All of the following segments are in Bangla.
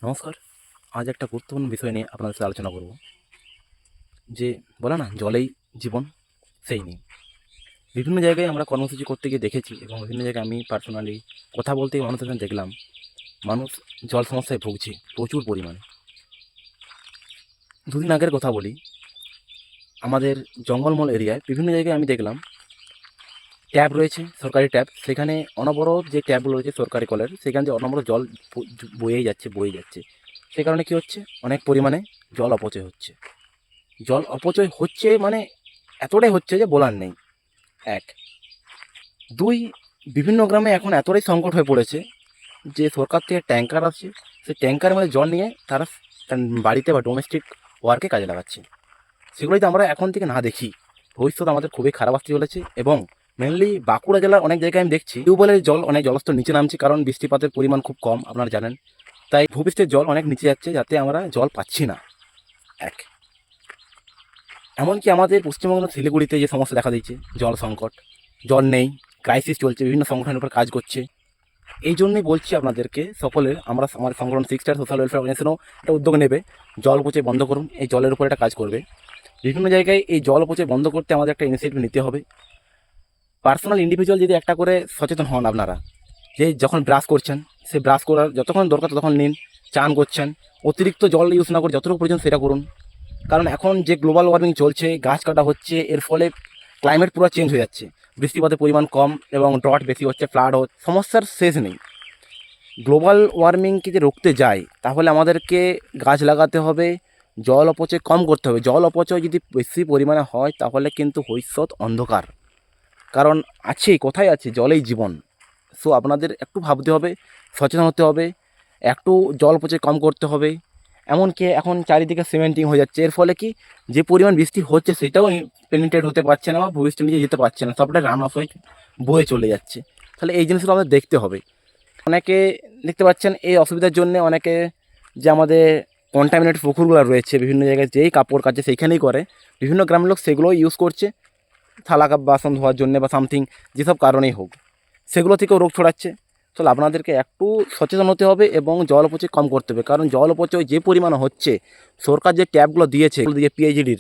নমস্কার। আজ একটা গুরুত্বপূর্ণ বিষয় নিয়ে আপনাদের সাথে আলোচনা করব। যে বলে না জলেই জীবন, সেই নিয়ে বিভিন্ন জায়গায় আমরা কর্মসূচি করতে গিয়ে দেখেছি এবং বিভিন্ন জায়গায় আমি পার্সোনালি কথা বলতে গিয়ে মানুষের সঙ্গে দেখলাম মানুষ জল সমস্যায় ভুগছে প্রচুর পরিমাণে। দুদিন আগের কথা বলি, আমাদের জঙ্গলমহল এরিয়ায় বিভিন্ন জায়গায় আমি দেখলাম ট্যাপ রয়েছে, সরকারি ট্যাপ, সেখানে অনবরত যে ট্যাপগুলো রয়েছে সরকারি কলের, সেখান থেকে অনবরত জল বয়েই যাচ্ছে। সে কারণে কী হচ্ছে, অনেক পরিমাণে জল অপচয় হচ্ছে। জল অপচয় হচ্ছে মানে এতটাই হচ্ছে যে বলার নেই। এক, দুই, বিভিন্ন গ্রামে এখন এতটাই সংকট হয়ে পড়েছে যে সরকার থেকে ট্যাঙ্কার আসছে, সেই ট্যাঙ্কারের মধ্যে জল নিয়ে তারা তার বাড়িতে বা ডোমেস্টিক ওয়ার্কে কাজে লাগাচ্ছে। সেগুলোই তো আমরা এখন থেকে না দেখি, ভবিষ্যৎ আমাদের খুবই খারাপ আসতে চলেছে। এবং মেনলি বাঁকুড়া জেলার অনেক জায়গায় আমি দেখছি টিউবওয়েলের জল অনেক জলস্তর নিচে নামছে, কারণ বৃষ্টিপাতের পরিমাণ খুব কম, আপনারা জানেন। তাই ভূপৃষ্ঠের জল অনেক নিচে যাচ্ছে, যাতে আমরা জল পাচ্ছি না। এক, এমনকি আমাদের পশ্চিমবঙ্গ শিলিগুড়িতে যে সমস্যা দেখা দিচ্ছে, জল সংকট, জল নেই, ক্রাইসিস চলছে, বিভিন্ন সংগঠনের উপর কাজ করছে। এই জন্যই বলছি আপনাদেরকে সকলের, আমাদের সংগঠন 6 স্টার সোশ্যাল ওয়েলফেয়ার অর্গানাইজেশনও একটা উদ্যোগ নেবে, জল অপচয় বন্ধ করুন, এই জলের উপর একটা কাজ করবে। বিভিন্ন জায়গায় এই জল অপচয় বন্ধ করতে আমাদের একটা ইনিশিয়েটিভ নিতে হবে। পার্সোনাল ইন্ডিভিজুয়াল যদি একটা করে সচেতন হন আপনারা, যে যখন ব্রাশ করছেন, সে ব্রাশ করার যতক্ষণ দরকার ততক্ষণ নিন, চান করছেন অতিরিক্ত জল ইউজ না করে যতটুকু প্রয়োজন সেটা করুন। কারণ এখন যে গ্লোবাল ওয়ার্মিং চলছে, গাছ কাটা হচ্ছে, এর ফলে ক্লাইমেট পুরো চেঞ্জ হয়ে যাচ্ছে, বৃষ্টিপাতের পরিমাণ কম এবং ড্রট বেশি হচ্ছে, ফ্লাড হচ্ছে, সমস্যার শেষ নেই। গ্লোবাল ওয়ার্মিংকে যে রুখতে যাই, তাহলে আমাদেরকে গাছ লাগাতে হবে, জল অপচয় কম করতে হবে। জল অপচয় যদি বেশি পরিমাণে হয় তাহলে কিন্তু ভবিষ্যৎ অন্ধকার। কারণ কোথায় আছে, জলেই জীবন। সো আপনাদের একটু ভাবতে হবে, সচেতন হতে হবে, একটু জল অপচয় কম করতে হবে। এমনকি এখন চারিদিকে সিমেন্টিং হয়ে যাচ্ছে, এর ফলে কি, যে পরিমাণ বৃষ্টি হচ্ছে সেটাও পেনিট্রেট হতে পারছে না বা ভূপৃষ্ঠের নিচে যেতে পারছে না, সবটা রান অফ হয়ে বয়ে চলে যাচ্ছে। তাহলে এই জিনিসগুলো আমাদের দেখতে হবে। অনেকে দেখতে পাচ্ছেন এই অসুবিধার জন্য অনেকে, যে আমাদের কন্টামিনেটেড পুকুরগুলো রয়েছে বিভিন্ন জায়গায়, যেই কাপড় কাচে সেইখানেই করে, বিভিন্ন গ্রামের লোক সেগুলো ইউজ করছে থালা কাপ বাসন ধোয়ার জন্য বা সামথিং, যেসব কারণেই হোক, সেগুলো থেকেও রোগ ছড়াচ্ছে। তাহলে আপনাদেরকে একটু সচেতন হতে হবে এবং জল অপচয় কম করতে হবে। কারণ জল অপচয় যে পরিমাণে হচ্ছে, সরকার যে ট্যাপগুলো দিয়েছে, দিয়ে পিএইচডির,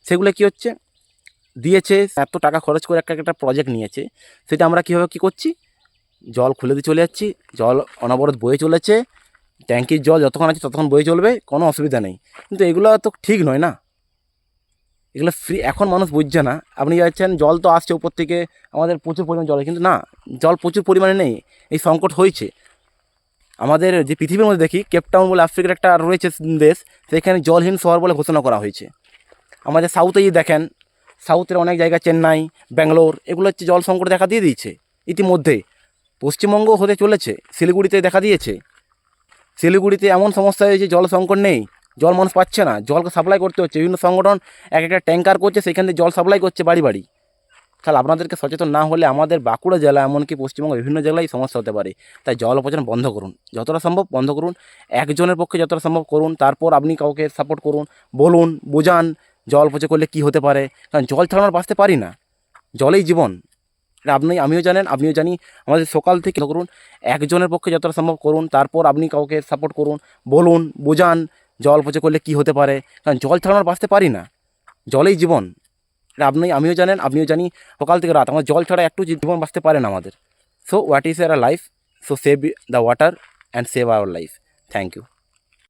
সেগুলো কী হচ্ছে, দিয়েছে এত টাকা খরচ করে একটা প্রজেক্ট নিয়েছে, সেটা আমরা কীভাবে কী করছি, জল খুলে দিয়ে চলে যাচ্ছি, জল অনবরত বয়ে চলেছে, ট্যাঙ্কির জল যতক্ষণ আছে ততক্ষণ বয়ে চলবে, কোনো অসুবিধা নেই। কিন্তু এগুলো তো ঠিক নয় না, এগুলো ফ্রি। এখন মানুষ বুঝছে না। আপনি যাচ্ছেন, জল তো আসছে উপর থেকে, আমাদের প্রচুর পরিমাণ জল, কিন্তু না, জল প্রচুর পরিমাণে নেই, এই সংকট হয়েছে। আমাদের যে পৃথিবীর মধ্যে দেখি, কেপটাউন বলে আফ্রিকার একটা রয়েছে দেশ, সেখানে জলহীন শহর বলে ঘোষণা করা হয়েছে। আমাদের সাউথেই দেখেন, সাউথের অনেক জায়গা, চেন্নাই, ব্যাঙ্গালোর, এগুলো হচ্ছে জল সংকট দেখা দিয়ে দিয়েছে ইতিমধ্যে। পশ্চিমবঙ্গ হতে চলেছে, শিলিগুড়িতে দেখা দিয়েছে। শিলিগুড়িতে এমন সমস্যা হয়েছে, জল সংকট নেই, জল মানুষ পাচ্ছে না, জলকে সাপ্লাই করতে হচ্ছে, বিভিন্ন সংগঠন এক একটা ট্যাঙ্কার করছে, সেখান থেকে জল সাপ্লাই করছে বাড়ি বাড়ি। তাহলে আপনাদেরকে সচেতন না হলে আমাদের বাঁকুড়া জেলা, এমনকি পশ্চিমবঙ্গের বিভিন্ন জেলায় সমস্যা হতে পারে। তাই জল অপচয় বন্ধ করুন, যতটা সম্ভব বন্ধ করুন, একজনের পক্ষে যতটা সম্ভব করুন, তারপর আপনি কাউকে সাপোর্ট করুন, বলুন, বোঝান জল অপচয় করলে কী হতে পারে। কারণ জল ছাড়া আমরা বাঁচতে পারি না, জলেই জীবন। এটা আমিও জানেন, আপনিও জানি। আমাদের সকাল থেকে করুন, একজনের পক্ষে যতটা সম্ভব করুন, তারপর আপনি কাউকে সাপোর্ট করুন, বলুন, বোঝান জল অপচয় করলে কী হতে পারে। কারণ জল ছাড়া আমরা বাঁচতে পারি না, জলেই জীবন। এটা আমিও জানেন, আপনিও জানি। সকাল থেকে রাত আমার জল ছাড়া একটু জীবন বাঁচতে পারে না আমাদের। So what is our life? So save the water and save our life. Thank you.